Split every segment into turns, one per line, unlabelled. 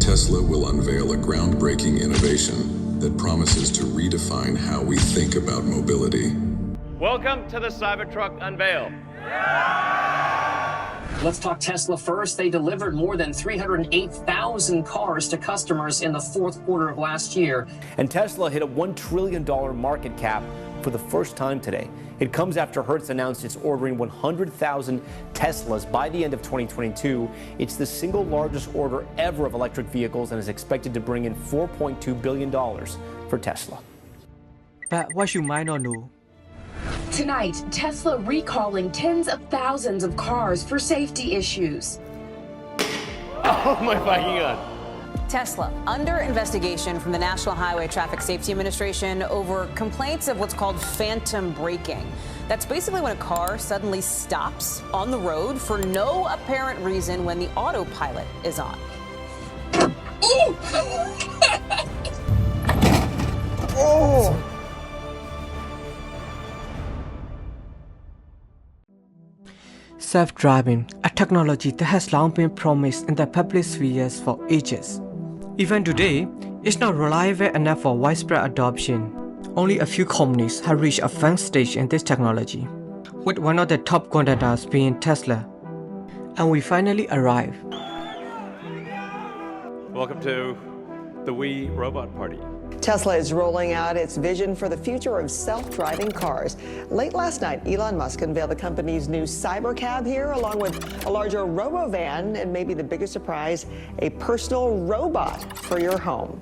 Tesla will unveil a groundbreaking innovation that promises to redefine how we think about mobility.
Welcome to the Cybertruck Unveil.
Let's talk Tesla first. They delivered more than 308,000 cars to customers in the fourth quarter of last year.
And Tesla hit a $1 trillion market cap for the first time today. It comes after Hertz announced it's ordering 100,000 Teslas by the end of 2022. It's the single largest order ever of electric vehicles and is expected to bring in $4.2 billion for Tesla.
But what you might not know.
Tonight, Tesla recalling tens of thousands of cars for safety issues.
Oh my fucking God.
Tesla under investigation from the National Highway Traffic Safety Administration over complaints of what's called phantom braking. That's basically when a car suddenly stops on the road for no apparent reason when the autopilot is on.
Oh! Self-driving, a technology that has long been promised in the public spheres for ages. Even today, it's not reliable enough for widespread adoption. Only a few companies have reached advanced stage in this technology, with one of the top contenders being Tesla. And we finally arrived.
Welcome to the Wii Robot Party.
Tesla is rolling out its vision for the future of self-driving cars. Late last night, Elon Musk unveiled the company's new cybercab here, along with a larger Robovan, and maybe the biggest surprise, a personal robot for your home.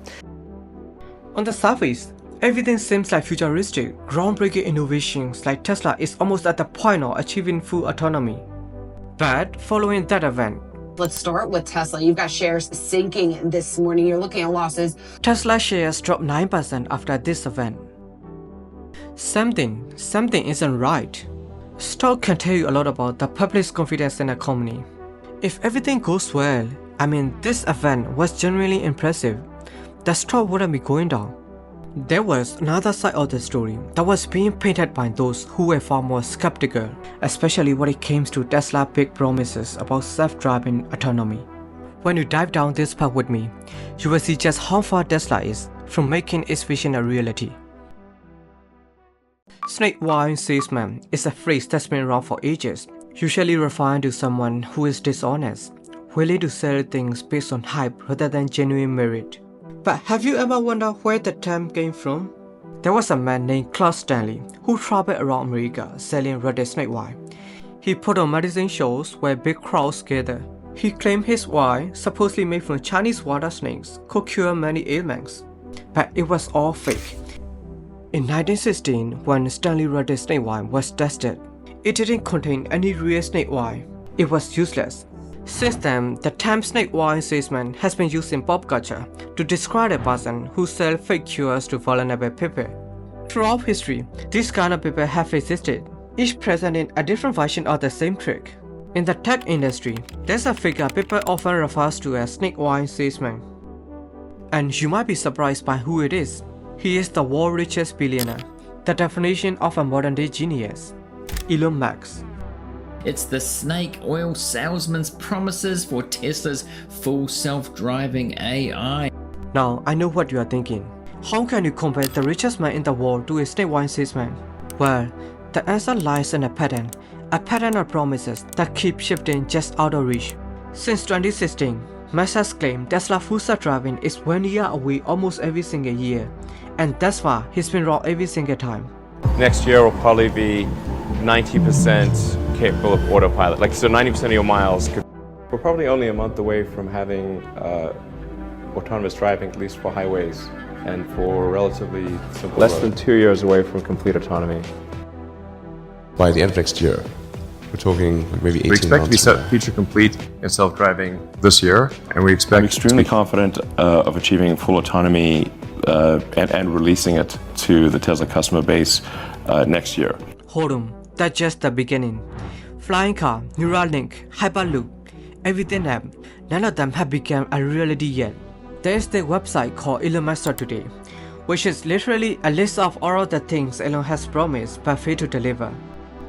On the surface, everything seems like futuristic, groundbreaking innovations like Tesla is almost at the point of achieving full autonomy. But following that event,
Let's start with Tesla. You've got shares sinking this morning. You're looking at losses.
Tesla shares dropped 9% after this event. Something isn't right. Stock can tell you a lot about the public's confidence in a company. If everything goes well, this event was genuinely impressive, the stock wouldn't be going down. There was another side of the story that was being painted by those who were far more skeptical, especially when it came to Tesla's big promises about self-driving autonomy. When you dive down this path with me, you will see just how far Tesla is from making its vision a reality. Snake oil salesman is a phrase that's been around for ages, usually referring to someone who is dishonest, willing to sell things based on hype rather than genuine merit. But have you ever wondered where the term came from? There was a man named Claude Stanley who traveled around America selling rotted snake oil. He put on medicine shows where big crowds gathered. He claimed his oil, supposedly made from Chinese water snakes, could cure many ailments. But it was all fake. In 1916, when Stanley rotted snake oil was tested, it didn't contain any real snake oil. It was useless. Since then, the term snake oil salesman has been used in pop culture to describe a person who sells fake cures to vulnerable people. Throughout history, these kind of people have existed, each presenting a different version of the same trick. In the tech industry, there's a figure people often refer to as snake oil salesman. And you might be surprised by who it is. He is the world's richest billionaire, the definition of a modern-day genius, Elon Musk.
It's the snake oil salesman's promises for Tesla's full self-driving AI.
Now, I know what you are thinking. How can you compare the richest man in the world to a snake oil salesman? Well, the answer lies in a pattern of promises that keep shifting just out of reach. Since 2016, Musk has claimed Tesla full self-driving is 1 year away almost every single year, and thus far, he's been wrong every single time.
Next year will probably be 90% capable of autopilot. So 90% of your miles We're probably only a month away from having autonomous driving, at least for highways, and for relatively simple Less than 2 years away from complete autonomy.
By the end of next year, we're talking maybe 18 months.
We expect to be feature complete in self-driving this year, and we expect.
I'm extremely confident of achieving full autonomy and releasing it to the Tesla customer base next year.
Hold on, that's just the beginning. Flying car, Neuralink, Hyperloop, everything app, none of them have become a reality yet. There is the website called Elon Musk today, which is literally a list of all of the things Elon has promised but failed to deliver.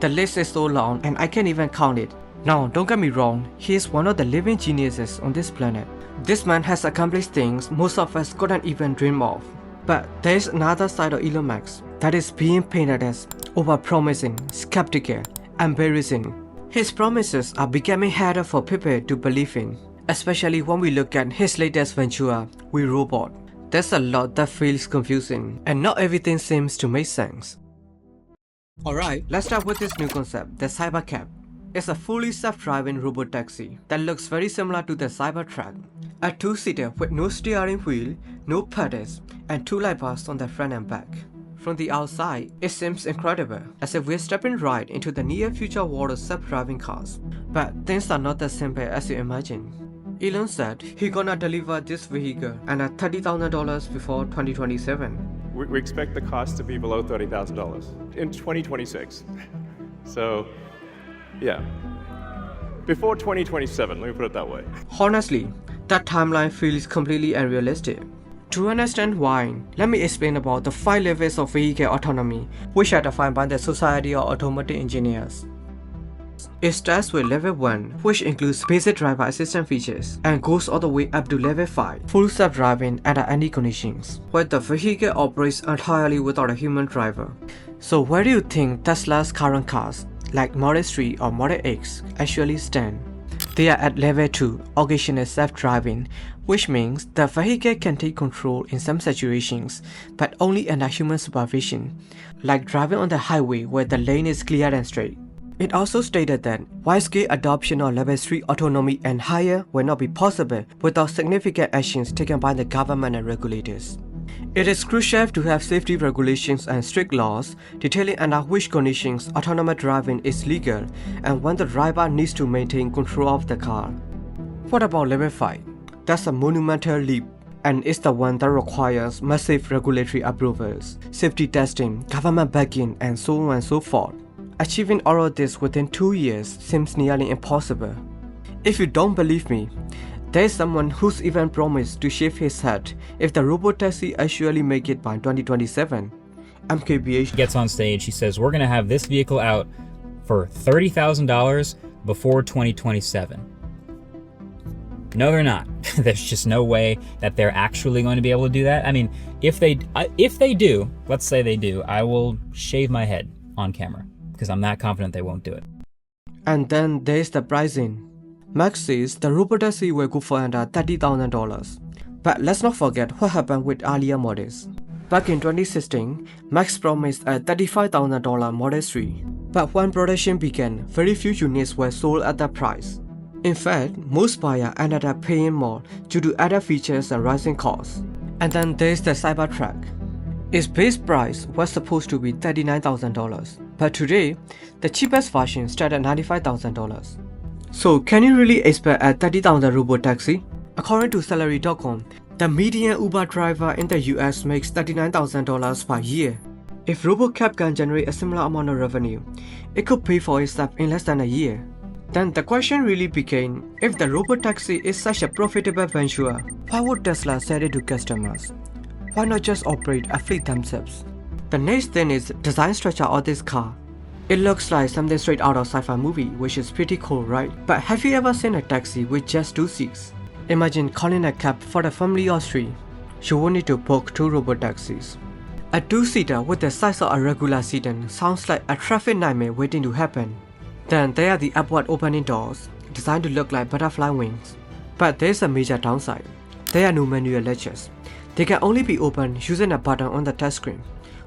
The list is so long and I can't even count it. Now, don't get me wrong, he is one of the living geniuses on this planet. This man has accomplished things most of us couldn't even dream of. But there is another side of Elon Musk that is being painted as over-promising, skeptical, embarrassing. His promises are becoming harder for people to believe in, especially when we look at his latest venture with Robot. There's a lot that feels confusing, and not everything seems to make sense. Alright, let's start with this new concept, the Cybercab. It's a fully self-driving robotaxi that looks very similar to the Cybertruck. A two-seater with no steering wheel, no pedals, and two light bars on the front and back. From the outside, it seems incredible, as if we're stepping right into the near future world of self-driving cars. But things are not as simple as you imagine. Elon said he's gonna deliver this vehicle and at $30,000 before 2027.
We expect the cost to be below $30,000 in 2026. So, yeah. Before 2027, let me put it that way.
Honestly, that timeline feels completely unrealistic. To understand why, let me explain about the 5 levels of vehicle autonomy which are defined by the Society of Automotive Engineers. It starts with level 1, which includes basic driver assistance features, and goes all the way up to level 5, full self-driving under any conditions, where the vehicle operates entirely without a human driver. So where do you think Tesla's current cars, like Model 3 or Model X, actually stand? They are at level 2, occasional self-driving, which means the vehicle can take control in some situations, but only under human supervision, like driving on the highway where the lane is clear and straight. It also stated that wide-scale adoption of level 3 autonomy and higher will not be possible without significant actions taken by the government and regulators. It is crucial to have safety regulations and strict laws detailing under which conditions autonomous driving is legal and when the driver needs to maintain control of the car. What about level 5? That's a monumental leap, and it's the one that requires massive regulatory approvals, safety testing, government backing, and so on and so forth. Achieving all of this within 2 years seems nearly impossible. If you don't believe me, there is someone who's even promised to shave his head if the Robotaxi actually make it by 2027. MKBH
gets on stage, he says, we're going to have this vehicle out for $30,000 before 2027. No, they're not. There's just no way that they're actually going to be able to do that. I mean, if they do, let's say they do, I will shave my head on camera, because I'm not confident they won't do it.
And then there's the pricing. Max says the Robotaxi will go for under $30,000. But let's not forget what happened with earlier models. Back in 2016, Max promised a $35,000 Model 3. But when production began, very few units were sold at that price. In fact, most buyers ended up paying more due to other features and rising costs. And then there's the Cybertruck. Its base price was supposed to be $39,000, but today, the cheapest version starts at $95,000. So can you really expect a $30,000 Robotaxi? According to Salary.com, the median Uber driver in the US makes $39,000 per year. If Robocab can generate a similar amount of revenue, it could pay for itself in less than a year. Then the question really became, if the Robotaxi is such a profitable venture, why would Tesla sell it to customers? Why not just operate a fleet themselves? The next thing is design structure of this car. It looks like something straight out of sci-fi movie, which is pretty cool, right? But have you ever seen a taxi with just 2 seats? Imagine calling a cab for a family of 3. You will need to book 2 robotaxis. A 2-seater with the size of a regular sedan sounds like a traffic nightmare waiting to happen. Then there are the upward opening doors, designed to look like butterfly wings. But there's a major downside. There are no manual latches. They can only be opened using a button on the touchscreen,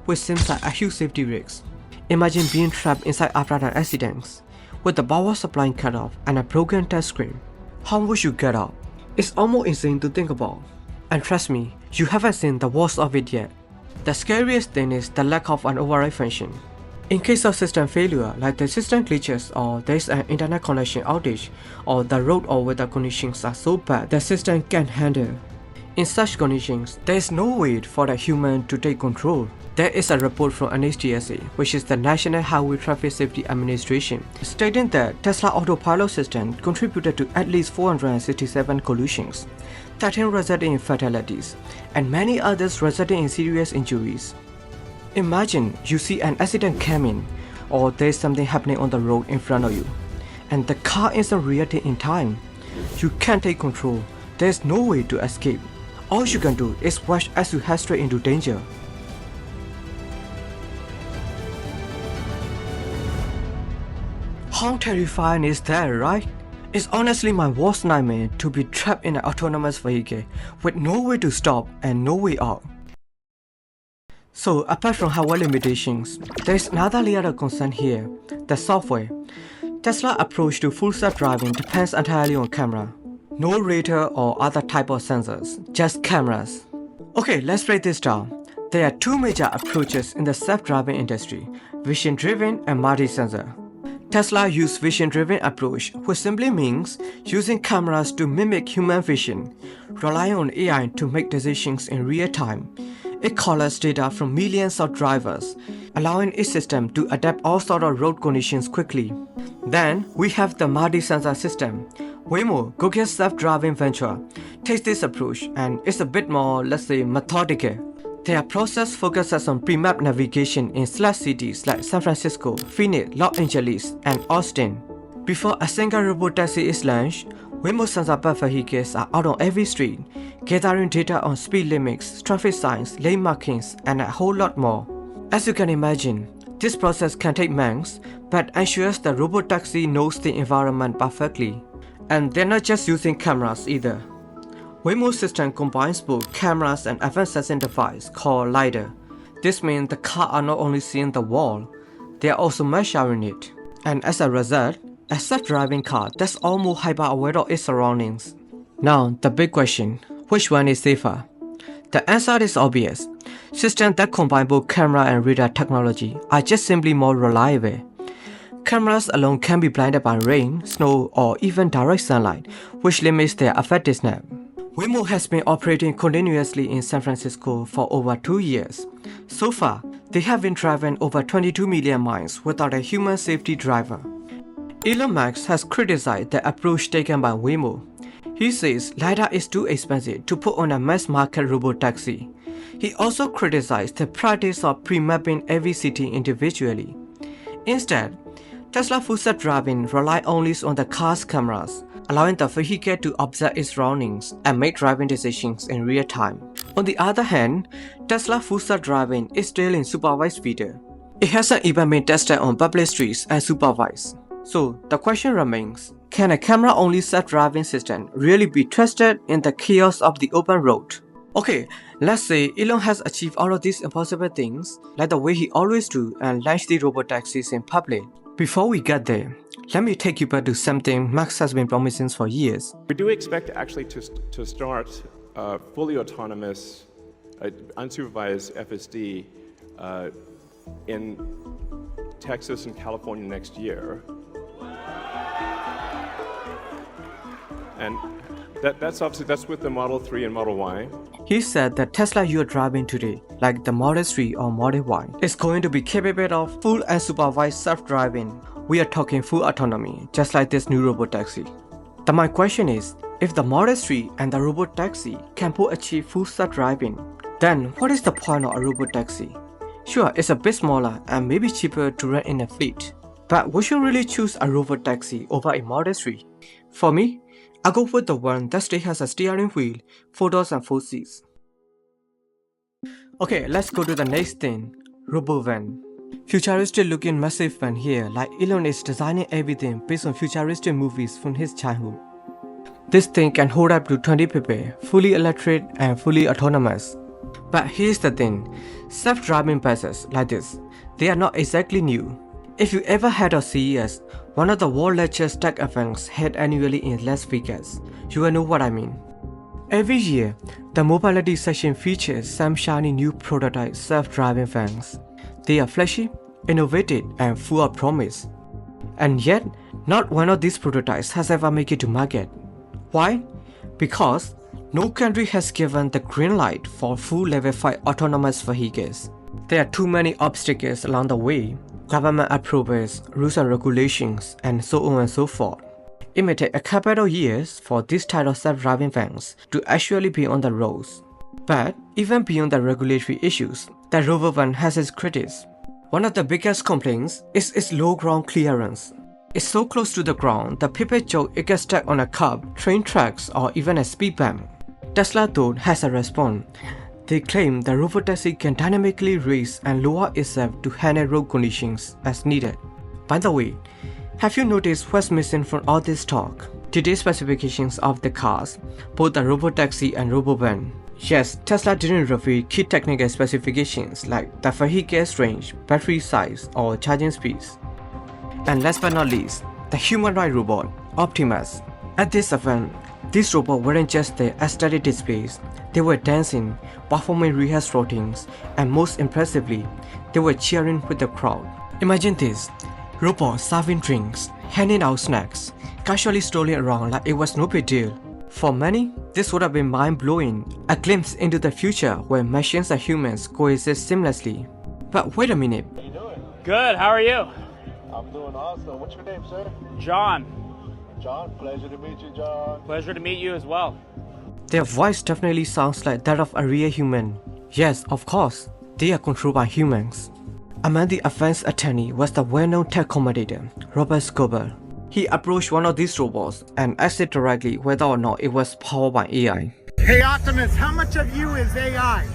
which seems like a huge safety risk. Imagine being trapped inside after an accident, with the power supply cut off and a broken touchscreen. How would you get out? It's almost insane to think about. And trust me, you haven't seen the worst of it yet. The scariest thing is the lack of an override function. In case of system failure, like the system glitches or there's an internet connection outage, or the road or weather conditions are so bad the system can't handle. In such conditions, there is no way for the human to take control. There is a report from NHTSA, which is the National Highway Traffic Safety Administration, stating that Tesla autopilot system contributed to at least 467 collisions, 13 resulting in fatalities, and many others resulting in serious injuries. Imagine you see an accident coming, or there's something happening on the road in front of you, and the car isn't reacting in time. You can't take control. There's no way to escape. All you can do is watch as you head straight into danger. How terrifying is that, right? It's honestly my worst nightmare to be trapped in an autonomous vehicle with no way to stop and no way out. So apart from hardware limitations, there's another layer of concern here, the software. Tesla's approach to full self-driving depends entirely on camera. No radar or other type of sensors, just cameras. Okay, let's break this down. There are two major approaches in the self-driving industry, vision-driven and multi-sensor. Tesla uses vision-driven approach, which simply means using cameras to mimic human vision, relying on AI to make decisions in real time. It collects data from millions of drivers, allowing its system to adapt all sorts of road conditions quickly. Then we have the multi-sensor system. Waymo, Google's self-driving venture, takes this approach and it's a bit more, let's say, methodical. Their process focuses on pre-map navigation in select cities like San Francisco, Phoenix, Los Angeles, and Austin. Before a single robotaxi is launched, Waymo sensor-powered vehicles are out on every street, gathering data on speed limits, traffic signs, lane markings, and a whole lot more. As you can imagine, this process can take months, but ensures the robotaxi knows the environment perfectly. And they're not just using cameras either. Waymo's system combines both cameras and advanced sensing device called LiDAR. This means the car are not only seeing the wall, they are also measuring it. And as a result, a self-driving car that's almost hyper-aware of its surroundings. Now, the big question, which one is safer? The answer is obvious. Systems that combine both camera and radar technology are just simply more reliable. Cameras alone can be blinded by rain, snow, or even direct sunlight, which limits their effectiveness. Waymo has been operating continuously in San Francisco for over 2 years. So far, they have been driving over 22 million miles without a human safety driver. Elon Musk has criticized the approach taken by Waymo. He says LiDAR is too expensive to put on a mass-market robotaxi. He also criticized the practice of pre-mapping every city individually. Instead, Tesla full self-driving relies only on the car's cameras, allowing the vehicle to observe its surroundings and make driving decisions in real time. On the other hand, Tesla full self-driving is still in supervised beta. It hasn't even been tested on public streets and supervised. So the question remains, can a camera-only self-driving system really be trusted in the chaos of the open road? Okay, let's say Elon has achieved all of these impossible things, like the way he always do, and launched the robotaxis in public. Before we get there, let me take you back to something Musk has been promising for years.
We do expect actually to start fully autonomous, unsupervised FSD in Texas and California next year. And that's with the Model 3 and Model Y.
He said that Tesla you're driving today, like the Model 3 or Model Y, is going to be capable of full unsupervised self-driving. We are talking full autonomy, just like this new robotaxi. My question is, if the Model 3 and the robotaxi can both achieve full self-driving, then what is the point of a robotaxi? Sure, it's a bit smaller and maybe cheaper to run in a fleet, but would you really choose a robotaxi over a Model 3? For me, I go with the one that still has a steering wheel, 4 doors and 4 seats. Okay, let's go to the next thing, Robovan. Futuristic looking massive van here, like Elon is designing everything based on futuristic movies from his childhood. This thing can hold up to 20 people, fully electric and fully autonomous. But here's the thing, self-driving buses like this, they are not exactly new. If you ever had a CES, one of the world's largest tech events held annually in Las Vegas, you will know what I mean. Every year, the mobility section features some shiny new prototype self-driving vans. They are flashy, innovative, and full of promise. And yet, not one of these prototypes has ever made it to market. Why? Because no country has given the green light for full level 5 autonomous vehicles. There are too many obstacles along the way. Government approvals, rules and regulations, and so on and so forth. It may take a couple of years for this type of self-driving vans to actually be on the roads. But even beyond the regulatory issues, the Robovan has its critics. One of the biggest complaints is its low ground clearance. It's so close to the ground that people joke it gets stuck on a curb, train tracks, or even a speed bump. Tesla though has a response. They claim the Robotaxi can dynamically raise and lower itself to handle road conditions as needed. By the way, have you noticed what's missing from all this talk? Today's specifications of the cars, both the Robotaxi and Robovan. Yes, Tesla didn't reveal key technical specifications like the vehicle's range, battery size, or charging speeds. And last but not least, the humanoid robot, Optimus. At this event, these robots weren't just the aesthetic displays, they were dancing, performing rehearsed routines, and most impressively, they were cheering with the crowd. Imagine this, robots serving drinks, handing out snacks, casually strolling around like it was no big deal. For many, this would have been mind-blowing, a glimpse into the future where machines and humans coexist seamlessly. But wait a minute.
How you doing?
Good, how are you?
I'm doing awesome. What's your name, sir?
John.
John, pleasure to meet you, John.
Pleasure to meet you as well.
Their voice definitely sounds like that of a real human. Yes, of course, they are controlled by humans. Among the advanced attorney was the well-known tech commentator, Robert Scoble. He approached one of these robots and asked it directly whether or not it was powered by AI.
Hey Optimus, how much of you is AI?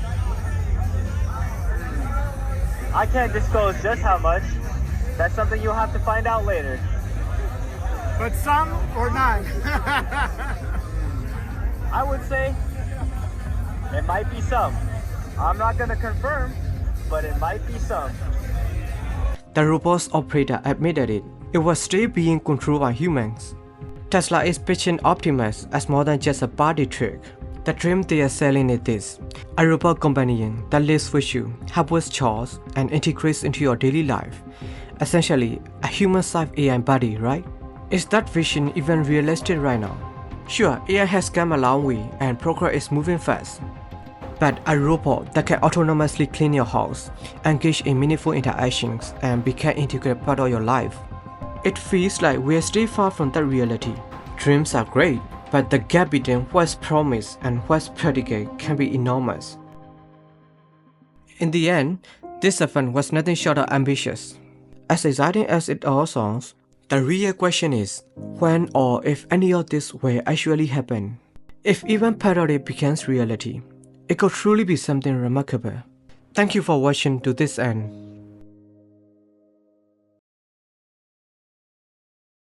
I can't disclose just how much. That's something you'll have to find out later.
But some or none?
I would say it might be some. I'm not going to confirm, but it might be some.
The robot's operator admitted it. It was still being controlled by humans. Tesla is pitching Optimus as more than just a party trick. The dream they are selling is this: a robot companion that lives with you, helps with chores, and integrates into your daily life. Essentially, a human-sized AI buddy, right? Is that vision even realistic right now? Sure, AI has come a long way and progress is moving fast. But a robot that can autonomously clean your house, engage in meaningful interactions, and become an integrated part of your life. It feels like we are still far from that reality. Dreams are great, but the gap between what's promised and what's practical can be enormous. In the end, this event was nothing short of ambitious. As exciting as it all sounds, the real question is when or if any of this will actually happen. If even part of it becomes reality, it could truly be something remarkable. Thank you for watching to this end.